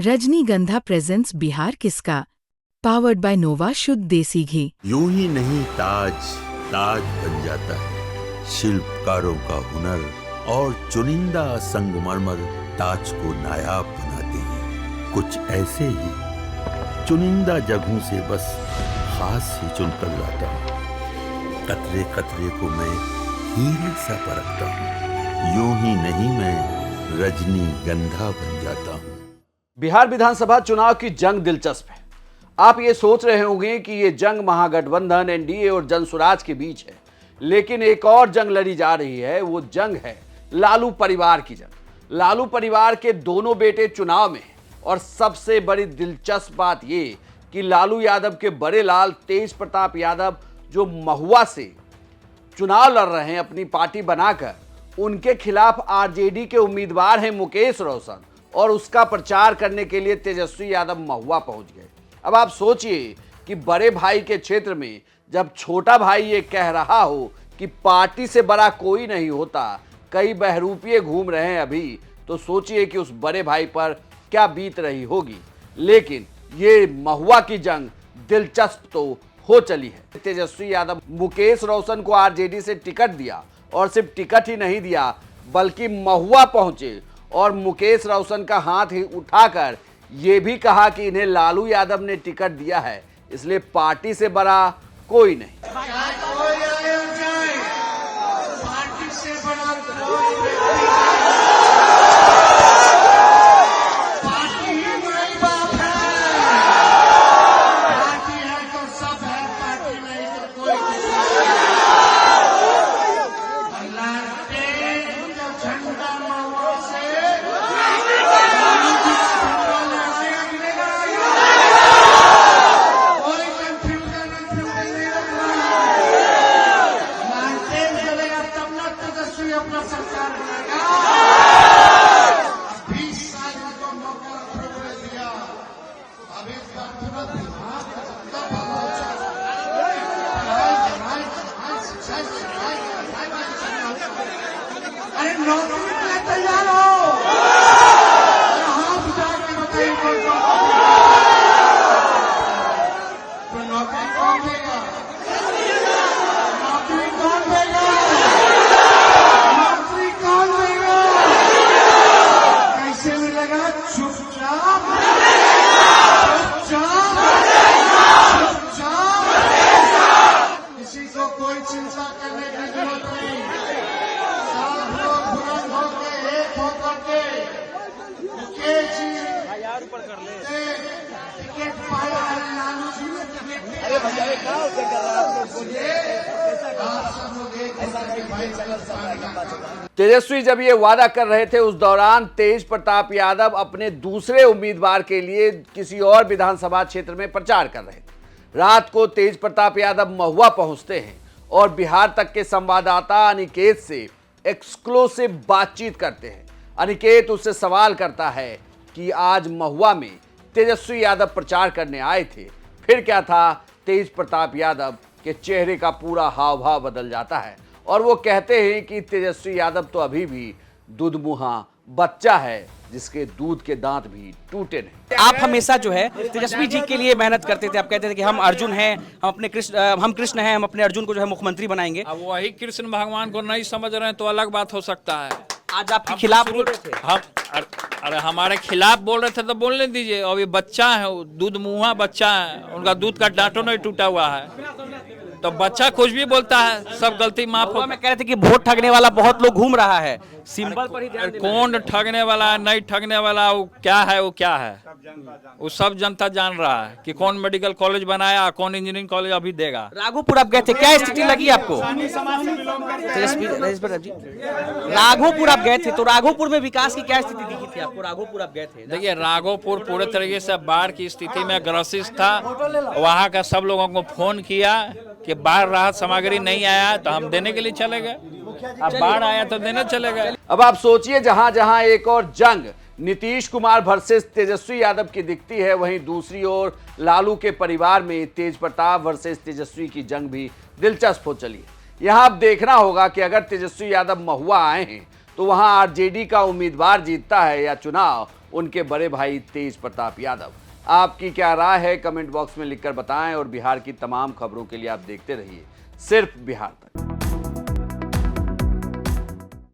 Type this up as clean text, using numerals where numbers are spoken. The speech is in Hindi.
रजनीगंधा प्रेजेंट्स बिहार किसका, पावर्ड बाय नोवा शुद्ध देसी घी। यूं ही नहीं ताज ताज बन जाता है, शिल्पकारों का हुनर और चुनिंदा संगमरमर ताज को नायाब बनाते हैं। कुछ ऐसे ही चुनिंदा जगहों से बस खास ही चुनकर लाता हूँ। कतरे कतरे को मैं हीरे सा परखता हूँ। यूं ही नहीं मैं रजनीगंधा बन जाता हूँ। बिहार विधानसभा चुनाव की जंग दिलचस्प है। आप ये सोच रहे होंगे कि ये जंग महागठबंधन, एनडीए और जनसुराज के बीच है, लेकिन एक और जंग लड़ी जा रही है। वो जंग है लालू परिवार की जंग। लालू परिवार के दोनों बेटे चुनाव में हैं और सबसे बड़ी दिलचस्प बात ये कि लालू यादव के बड़े लाल तेज प्रताप यादव जो महुआ से चुनाव लड़ रहे हैं अपनी पार्टी बनाकर, उनके खिलाफ आरजेडी के उम्मीदवार हैं मुकेश रोशन और उसका प्रचार करने के लिए तेजस्वी यादव महुआ पहुंच गए। अब आप सोचिए कि बड़े भाई के क्षेत्र में जब छोटा भाई ये कह रहा हो कि पार्टी से बड़ा कोई नहीं होता, कई बहरूपिये घूम रहे हैं अभी, तो सोचिए कि उस बड़े भाई पर क्या बीत रही होगी। लेकिन ये महुआ की जंग दिलचस्प तो हो चली है। तेजस्वी यादव मुकेश रोशन को आरजेडी से टिकट दिया और सिर्फ टिकट ही नहीं दिया बल्कि महुआ पहुंचे और मुकेश रोशन का हाथ ही उठाकर ये भी कहा कि इन्हें लालू यादव ने टिकट दिया है, इसलिए पार्टी से बड़ा कोई नहीं। तेजस्वी जब ये वादा कर रहे थे उस दौरान तेज प्रताप यादव अपने दूसरे उम्मीदवार के लिए किसी और विधानसभा क्षेत्र में प्रचार कर रहे थे। रात को तेज प्रताप यादव महुआ पहुंचते हैं और बिहार तक के संवाददाता अनिकेत से एक्सक्लूसिव बातचीत करते हैं। अनिकेत उससे सवाल करता है कि आज महुआ में तेजस्वी यादव प्रचार करने आए थे, फिर क्या था? तेज प्रताप यादव के चेहरे का पूरा हाव भाव बदल जाता है और वो कहते हैं कि तेजस्वी यादव तो अभी भी दुधमुहा बच्चा है जिसके दूध के दांत भी टूटे नहीं। आप हमेशा जो है तेजस्वी जी के लिए मेहनत करते थे। आप कहते थे कि हम अर्जुन हैं, हम कृष्ण हैं, हम अपने अर्जुन को जो है मुख्यमंत्री बनाएंगे। अब वही कृष्ण भगवान को नहीं समझ रहे हैं तो अलग बात हो सकता है। आज आपके खिलाफ बोल रहे थे। हम अरे हमारे खिलाफ बोल रहे थे तो बोलने दीजिए। अब ये बच्चा है, दूध मुहा बच्चा है, उनका दूध का डांटो नहीं टूटा हुआ है, तो बच्चा कुछ भी बोलता है, सब गलती माफ हो। मैं कह रहे थे कि वोट ठगने वाला बहुत लोग घूम रहा है, सिंबल पर ही ध्यान देना है। कौन ठगने वाला नहीं ठगने वाला, वो क्या है, वो क्या है, वो सब जनता जान रहा है कि कौन मेडिकल कॉलेज बनाया, कौन इंजीनियरिंग कॉलेज अभी देगा। राघोपुर आप गए थे, क्या स्थिति लगी आपको? राघोपुर आप गए थे तो राघोपुर में विकास की क्या स्थिति दिखी थी आपको? राघोपुर आप गए थे। देखिए राघोपुर पूरे तरीके से बाढ़ की स्थिति में ग्रसित था। वहाँ का सब लोगों को फोन किया कि बाढ़ राहत सामग्री नहीं आया तो हम देने के लिए चले गए, अब बाढ़ आया तो देने चले गए। अब आप सोचिए जहां जहां एक और जंग नीतीश कुमार वर्सेस तेजस्वी यादव की दिखती है, वहीं दूसरी ओर लालू के परिवार में तेज प्रताप वर्सेस तेजस्वी की जंग भी दिलचस्प हो चली है। यहां अब देखना होगा कि अगर तेजस्वी यादव महुआ आए हैं तो वहां आरजेडी का उम्मीदवार जीतता है या चुनाव उनके बड़े भाई तेज प्रताप यादव? आपकी क्या राय है, कमेंट बॉक्स में लिखकर बताएं और बिहार की तमाम खबरों के लिए आप देखते रहिए सिर्फ बिहार तक।